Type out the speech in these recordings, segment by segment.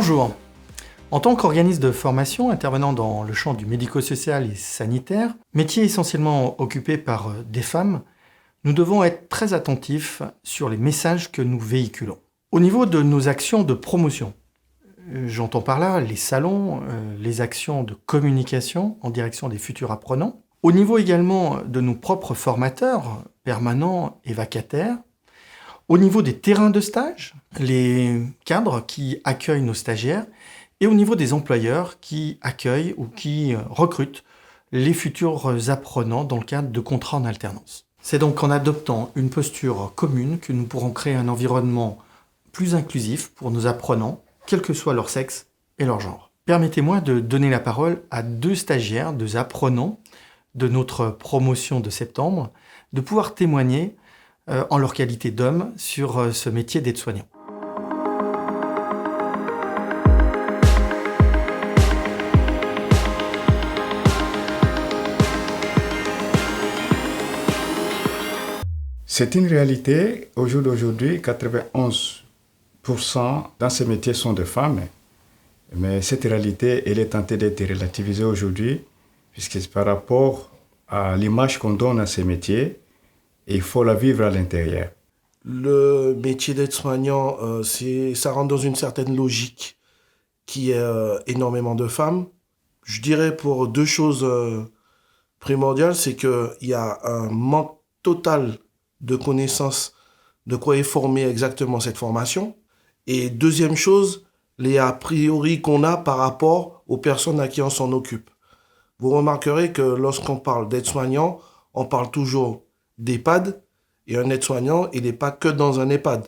Bonjour. En tant qu'organisme de formation intervenant dans le champ du médico-social et sanitaire, métier essentiellement occupé par des femmes, nous devons être très attentifs sur les messages que nous véhiculons. Au niveau de nos actions de promotion, j'entends par là les salons, les actions de communication en direction des futurs apprenants. Au niveau également de nos propres formateurs, permanents et vacataires. Au niveau des terrains de stage, les cadres qui accueillent nos stagiaires. Et au niveau des employeurs qui accueillent ou qui recrutent les futurs apprenants dans le cadre de contrats en alternance. C'est donc en adoptant une posture commune que nous pourrons créer un environnement plus inclusif pour nos apprenants, quel que soit leur sexe et leur genre. Permettez-moi de donner la parole à deux stagiaires, deux apprenants de notre promotion de septembre, de pouvoir témoigner en leur qualité d'hommes sur ce métier d'aide-soignant. C'est une réalité. Au jour d'aujourd'hui, 91% dans ces métiers sont des femmes. Mais cette réalité, elle est tentée d'être relativisée aujourd'hui, puisque c'est par rapport à l'image qu'on donne à ces métiers, et il faut la vivre à l'intérieur. Le métier d'aide-soignant, ça rentre dans une certaine logique qui est énormément de femmes. Je dirais pour deux choses primordiales, c'est qu'il y a un manque total de connaissances de quoi est formée exactement cette formation. Et deuxième chose, les a priori qu'on a par rapport aux personnes à qui on s'en occupe. Vous remarquerez que lorsqu'on parle d'aide-soignant, on parle toujours d'EHPAD, et un aide-soignant, il n'est pas que dans un EHPAD.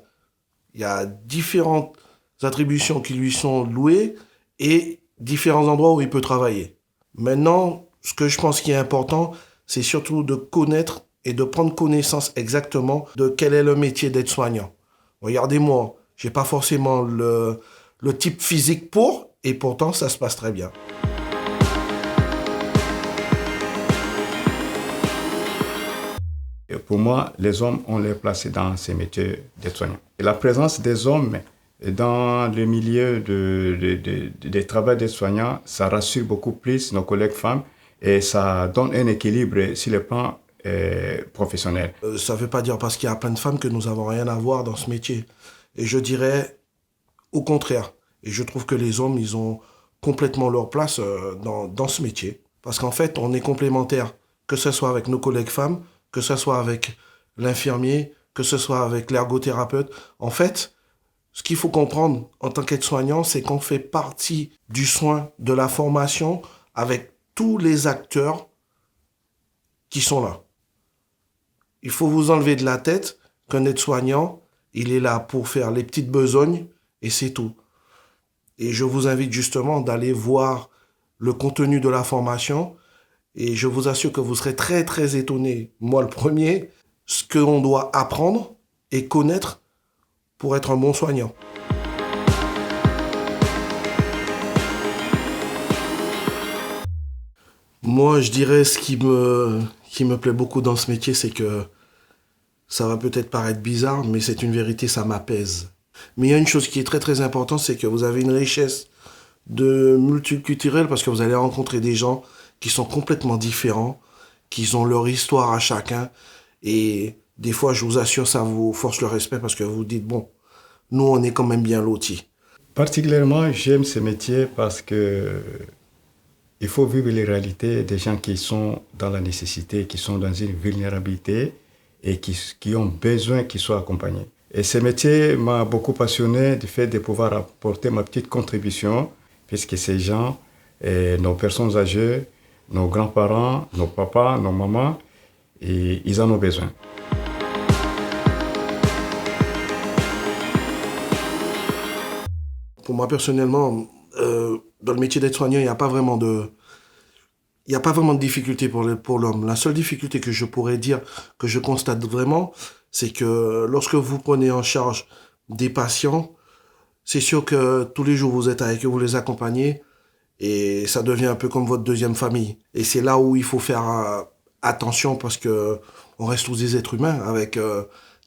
Il y a différentes attributions qui lui sont louées et différents endroits où il peut travailler. Maintenant, ce que je pense qui est important, c'est surtout de connaître et de prendre connaissance exactement de quel est le métier d'aide-soignant. Regardez-moi, j'ai pas forcément le type physique pour, et pourtant ça se passe très bien. Et pour moi, les hommes, on les place dans ces métiers d'aide-soignants. Et la présence des hommes dans le milieu des travaux d'aide-soignants, ça rassure beaucoup plus nos collègues femmes et ça donne un équilibre sur le plan professionnel. Ça ne veut pas dire parce qu'il y a plein de femmes que nous n'avons rien à voir dans ce métier. Et je dirais au contraire. Et je trouve que les hommes, ils ont complètement leur place dans ce métier. Parce qu'en fait, on est complémentaires, que ce soit avec nos collègues femmes, que ce soit avec l'infirmier, que ce soit avec l'ergothérapeute. En fait, ce qu'il faut comprendre en tant qu'aide-soignant, c'est qu'on fait partie du soin, de la formation, avec tous les acteurs qui sont là. Il faut vous enlever de la tête qu'un aide-soignant, il est là pour faire les petites besognes et c'est tout. Et je vous invite justement d'aller voir le contenu de la formation et je vous assure que vous serez très très étonnés, moi le premier, ce qu'on doit apprendre et connaître pour être un bon soignant. Moi, je dirais ce qui me plaît beaucoup dans ce métier, c'est que ça va peut-être paraître bizarre, mais c'est une vérité, ça m'apaise. Mais il y a une chose qui est très très importante, c'est que vous avez une richesse de multiculturel parce que vous allez rencontrer des gens qui sont complètement différents, qui ont leur histoire à chacun. Et des fois, je vous assure, ça vous force le respect parce que vous vous dites, bon, nous, on est quand même bien lotis. Particulièrement, j'aime ce métier parce que il faut vivre les réalités des gens qui sont dans la nécessité, qui sont dans une vulnérabilité et qui ont besoin qu'ils soient accompagnés. Et ce métier m'a beaucoup passionné du fait de pouvoir apporter ma petite contribution, puisque ces gens, nos personnes âgées, nos grands-parents, nos papas, nos mamans, et ils en ont besoin. Pour moi, personnellement, dans le métier d'aide-soignant, il n'y a pas vraiment de difficulté pour l'homme. La seule difficulté que je pourrais dire, que je constate vraiment, c'est que lorsque vous prenez en charge des patients, c'est sûr que tous les jours vous êtes avec eux, vous les accompagnez, et ça devient un peu comme votre deuxième famille. Et c'est là où il faut faire attention parce que on reste tous des êtres humains avec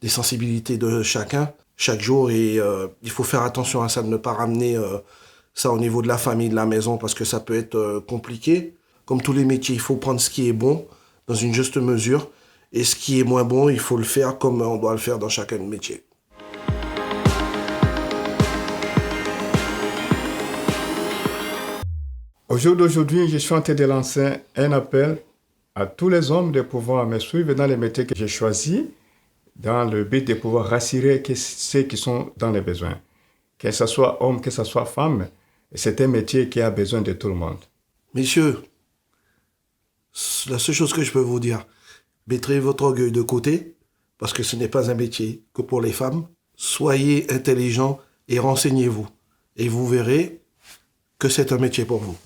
des sensibilités de chacun chaque jour et il faut faire attention à ça, de ne pas ramener ça au niveau de la famille, de la maison, parce que ça peut être compliqué. Comme tous les métiers, il faut prendre ce qui est bon dans une juste mesure. Et ce qui est moins bon, il faut le faire comme on doit le faire dans chacun métier. Au jour d'aujourd'hui, je suis en train de lancer un appel à tous les hommes de pouvoir me suivre dans les métiers que j'ai choisis, dans le but de pouvoir rassurer ceux qui sont dans les besoins. Que ce soit homme, que ce soit femme, c'est un métier qui a besoin de tout le monde. Messieurs, la seule chose que je peux vous dire, mettez votre orgueil de côté, parce que ce n'est pas un métier que pour les femmes. Soyez intelligents et renseignez-vous. Et vous verrez que c'est un métier pour vous.